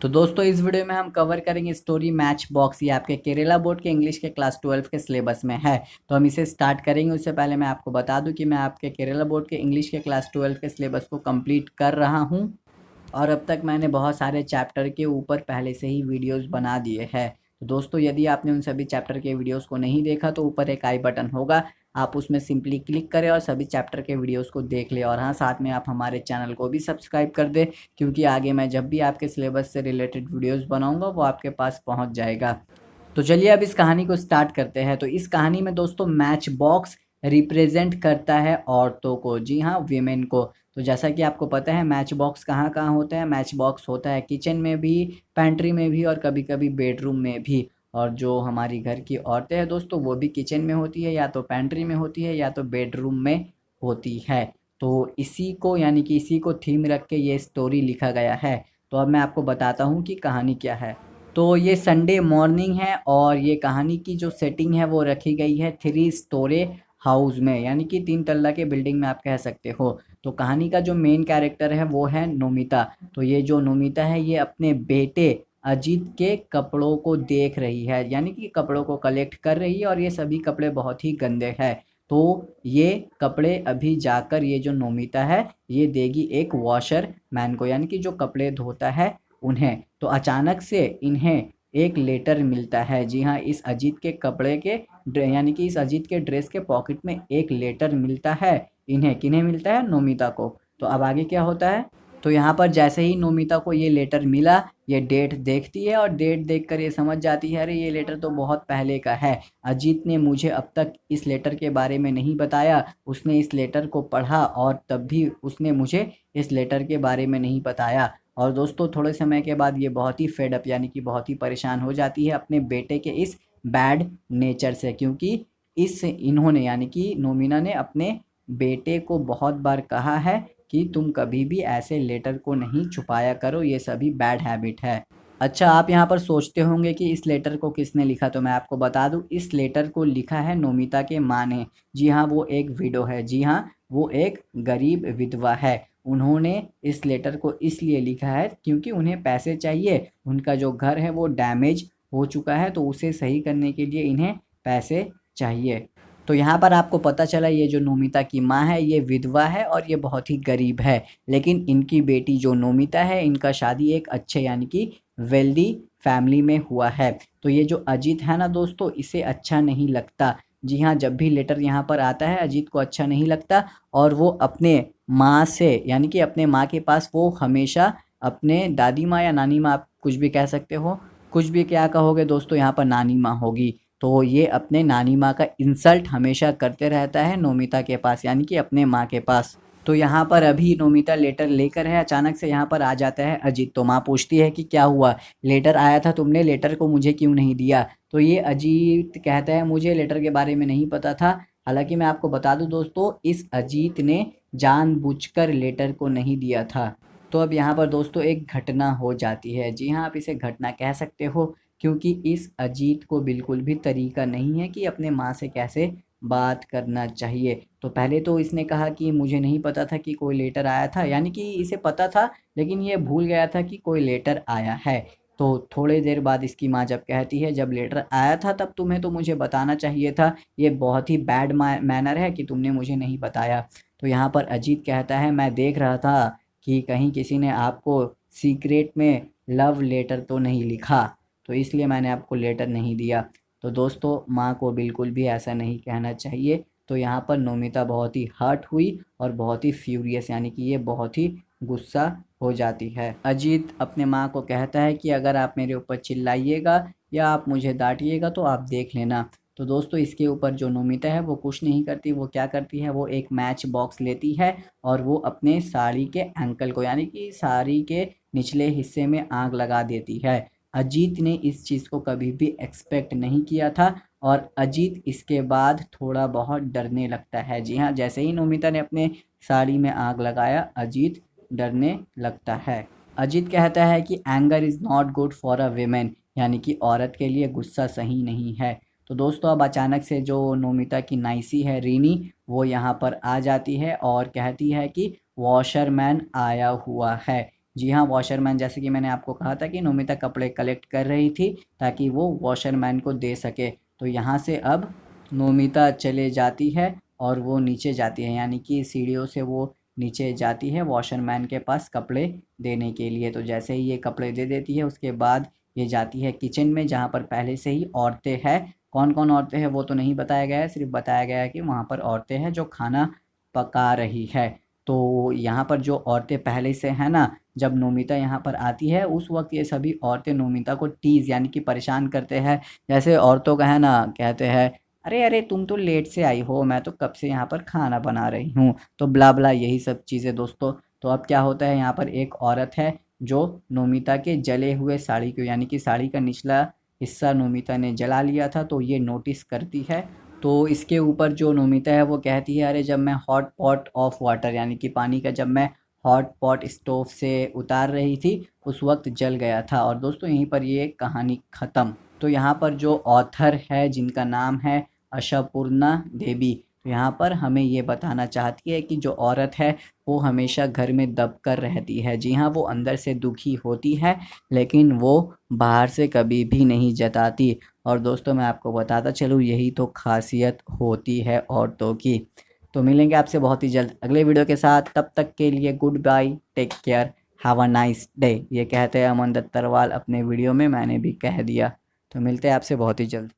तो दोस्तों इस वीडियो में हम कवर करेंगे स्टोरी मैच बॉक्स। ये आपके केरला बोर्ड के इंग्लिश के क्लास 12 के सिलेबस में है। तो हम इसे स्टार्ट करेंगे। उससे पहले मैं आपको बता दूं कि मैं आपके केरला बोर्ड के इंग्लिश के क्लास 12 के सिलेबस को कंप्लीट कर रहा हूं और अब तक मैंने बहुत सारे चैप्टर के ऊपर पहले से ही वीडियोस बना दिए हैं। तो दोस्तों यदि आपने उन सभी चैप्टर के वीडियोस को नहीं देखा तो ऊपर एक आई बटन होगा, आप उसमें सिंपली क्लिक करें और सभी चैप्टर के वीडियोस को देख लें। और हाँ, साथ में आप हमारे चैनल को भी सब्सक्राइब कर दें, क्योंकि आगे मैं जब भी आपके सिलेबस से रिलेटेड वीडियोस बनाऊंगा वो आपके पास पहुंच जाएगा। तो चलिए अब इस कहानी को स्टार्ट करते हैं। तो इस कहानी में दोस्तों मैच बॉक्स रिप्रेजेंट करता है औरतों को, जी हाँ, वीमेन को। तो जैसा कि आपको पता है मैच बॉक्स कहाँ कहाँ होता है। मैच बॉक्स होता है किचन में भी, पेंट्री में भी और कभी कभी बेडरूम में भी। और जो हमारी घर की औरतें हैं दोस्तों वो भी किचन में होती है, या तो पेंट्री में होती है या तो बेडरूम में होती है। तो इसी को यानी कि इसी को थीम रख के ये स्टोरी लिखा गया है। तो अब मैं आपको बताता हूँ कि कहानी क्या है। तो ये संडे मॉर्निंग है और ये कहानी की जो सेटिंग है वो रखी गई है 3 स्टोरी हाउस में, यानी कि 3 तल्ला के बिल्डिंग में आप कह सकते हो। तो कहानी का जो मेन कैरेक्टर है वो है नोमिता। तो ये जो नोमिता है ये अपने बेटे अजीत के कपड़ों को देख रही है, यानी कि कपड़ों को कलेक्ट कर रही है और ये सभी कपड़े बहुत ही गंदे हैं। तो ये कपड़े अभी जाकर ये जो नोमिता है ये देगी एक वॉशर मैन को, यानी कि जो कपड़े धोता है उन्हें। तो अचानक से इन्हें एक लेटर मिलता है। जी हाँ, इस अजीत के कपड़े के यानी कि इस अजीत के ड्रेस के पॉकेट में एक लेटर मिलता है। इन्हें किन्हें मिलता है? नोमिता को। तो अब आगे क्या होता है? तो यहाँ पर जैसे ही नोमिता को ये लेटर मिला, ये डेट देखती है और डेट देखकर ये समझ जाती है अरे ये लेटर तो बहुत पहले का है। अजीत ने मुझे अब तक इस लेटर के बारे में नहीं बताया। उसने इस लेटर को पढ़ा और तब भी उसने मुझे इस लेटर के बारे में नहीं बताया। और दोस्तों थोड़े समय के बाद ये बहुत ही फेड अप यानी कि बहुत ही परेशान हो जाती है अपने बेटे के इस बैड नेचर से, क्योंकि इस इन्होंने यानी कि नोमिना ने अपने बेटे को बहुत बार कहा है कि तुम कभी भी ऐसे लेटर को नहीं छुपाया करो, ये सभी बैड हैबिट है। अच्छा, आप यहाँ पर सोचते होंगे कि इस लेटर को किसने लिखा। तो मैं आपको बता दूं इस लेटर को लिखा है नोमिता के माँ ने। जी हाँ, वो एक विडो है। जी हाँ, वो एक गरीब विधवा है। उन्होंने इस लेटर को इसलिए लिखा है क्योंकि उन्हें पैसे चाहिए। उनका जो घर है वो डैमेज हो चुका है, तो उसे सही करने के लिए इन्हें पैसे चाहिए। तो यहाँ पर आपको पता चला ये जो नोमिता की माँ है ये विधवा है और ये बहुत ही गरीब है। लेकिन इनकी बेटी जो नोमिता है इनका शादी एक अच्छे यानी कि वेल्दी फैमिली में हुआ है। तो ये जो अजीत है ना दोस्तों, इसे अच्छा नहीं लगता। जी हाँ, जब भी लेटर यहाँ पर आता है अजीत को अच्छा नहीं लगता और वो अपने माँ से यानी कि अपने माँ के पास वो हमेशा अपने दादी माँ या नानी माँ, आप कुछ भी कह सकते हो, कुछ भी क्या कहोगे दोस्तों, यहाँ पर नानी माँ होगी। तो ये अपने नानी माँ का इंसल्ट हमेशा करते रहता है नोमिता के पास यानी कि अपने माँ के पास। तो यहाँ पर अभी नोमिता लेटर लेकर है, अचानक से यहाँ पर आ जाता है अजीत। तो माँ पूछती है कि क्या हुआ, लेटर आया था, तुमने लेटर को मुझे क्यों नहीं दिया। तो ये अजीत कहता है मुझे लेटर के बारे में नहीं पता था। हालांकि मैं आपको बता दूं दोस्तों, इस अजीत ने जानबूझकर लेटर को नहीं दिया था। तो अब यहाँ पर दोस्तों एक घटना हो जाती है। जी हाँ, आप इसे घटना कह सकते हो, क्योंकि इस अजीत को बिल्कुल भी तरीका नहीं है कि अपने माँ से कैसे बात करना चाहिए। तो पहले तो इसने कहा कि मुझे नहीं पता था कि कोई लेटर आया था, यानी कि इसे पता था लेकिन ये भूल गया था कि कोई लेटर आया है। तो थोड़ी देर बाद इसकी माँ जब कहती है जब लेटर आया था तब तुम्हें तो मुझे बताना चाहिए था, ये बहुत ही बैड मैनर है कि तुमने मुझे नहीं बताया। तो यहाँ पर अजीत कहता है मैं देख रहा था कि कहीं किसी ने आपको सीक्रेट में लव लेटर तो नहीं लिखा, तो इसलिए मैंने आपको लेटर नहीं दिया। तो दोस्तों माँ को बिल्कुल भी ऐसा नहीं कहना चाहिए। तो यहाँ पर नोमिता बहुत ही हर्ट हुई और बहुत ही फ्यूरियस यानी कि ये बहुत ही गुस्सा हो जाती है। अजीत अपने माँ को कहता है कि अगर आप मेरे ऊपर चिल्लाइएगा या आप मुझे डांटिएगा तो आप देख लेना। तो दोस्तों इसके ऊपर जो नोमिता है वो कुछ नहीं करती, वो क्या करती है, वो एक मैच बॉक्स लेती है और वो अपने साड़ी के एंकल को यानी कि साड़ी के निचले हिस्से में आग लगा देती है। अजीत ने इस चीज़ को कभी भी एक्सपेक्ट नहीं किया था और अजीत इसके बाद थोड़ा बहुत डरने लगता है। जी हाँ, जैसे ही नोमिता ने अपने साड़ी में आग लगाया अजीत डरने लगता है। अजीत कहता है कि anger is not good for a women, यानी कि औरत के लिए गुस्सा सही नहीं है। तो दोस्तों अब अचानक से जो नोमिता की नाइसी है रीनी, वो यहाँ पर आ जाती है और कहती है कि वॉशरमैन आया हुआ है। जी हाँ, वॉशरमैन, जैसे कि मैंने आपको कहा था कि नोमिता कपड़े कलेक्ट कर रही थी ताकि वो वॉशरमैन को दे सके। तो यहाँ से अब नोमिता चले जाती है और वो नीचे जाती है, यानी कि सीढ़ियों से वो नीचे जाती है वॉशरमैन के पास कपड़े देने के लिए। तो जैसे ही ये कपड़े दे देती है उसके बाद ये जाती है किचन में, जहाँ पर पहले से ही औरतें हैं। कौन कौन औरतें हैं वो तो नहीं बताया गया है, सिर्फ बताया गया है कि वहाँ पर औरतें हैं जो खाना पका रही है। तो यहाँ पर जो औरतें पहले से हैं ना, जब नोमिता यहाँ पर आती है उस वक्त ये सभी औरतें नोमिता को टीज यानी कि परेशान करते हैं। जैसे औरतों का है ना, कहते हैं अरे अरे तुम तो लेट से आई हो, मैं तो कब से यहाँ पर खाना बना रही हूँ, तो ब्ला ब्ला यही सब चीज़ें दोस्तों। तो अब क्या होता है, यहाँ पर एक औरत है जो नोमिता के जले हुए साड़ी को, यानी कि साड़ी का निचला हिस्सा नोमिता ने जला लिया था, तो ये नोटिस करती है। तो इसके ऊपर जो नोमिता है वो कहती है अरे जब मैं हॉट पॉट ऑफ वाटर, यानी कि पानी का जब मैं हॉट पॉट स्टोव से उतार रही थी उस वक्त जल गया था। और दोस्तों यहीं पर ये कहानी ख़त्म। तो यहाँ पर जो ऑथर है जिनका नाम है आशापूर्णा देवी, तो यहाँ पर हमें ये बताना चाहती है कि जो औरत है वो हमेशा घर में दब कर रहती है। जी हाँ, वो अंदर से दुखी होती है लेकिन वो बाहर से कभी भी नहीं जताती। और दोस्तों मैं आपको बताता चलूँ, यही तो खासियत होती है औरतों की। तो मिलेंगे आपसे बहुत ही जल्द अगले वीडियो के साथ, तब तक के लिए good bye, take care, have a nice day. ये कहते हैं अमन दत्तरवाल अपने वीडियो में, मैंने भी कह दिया। तो मिलते हैं आपसे बहुत ही जल्द।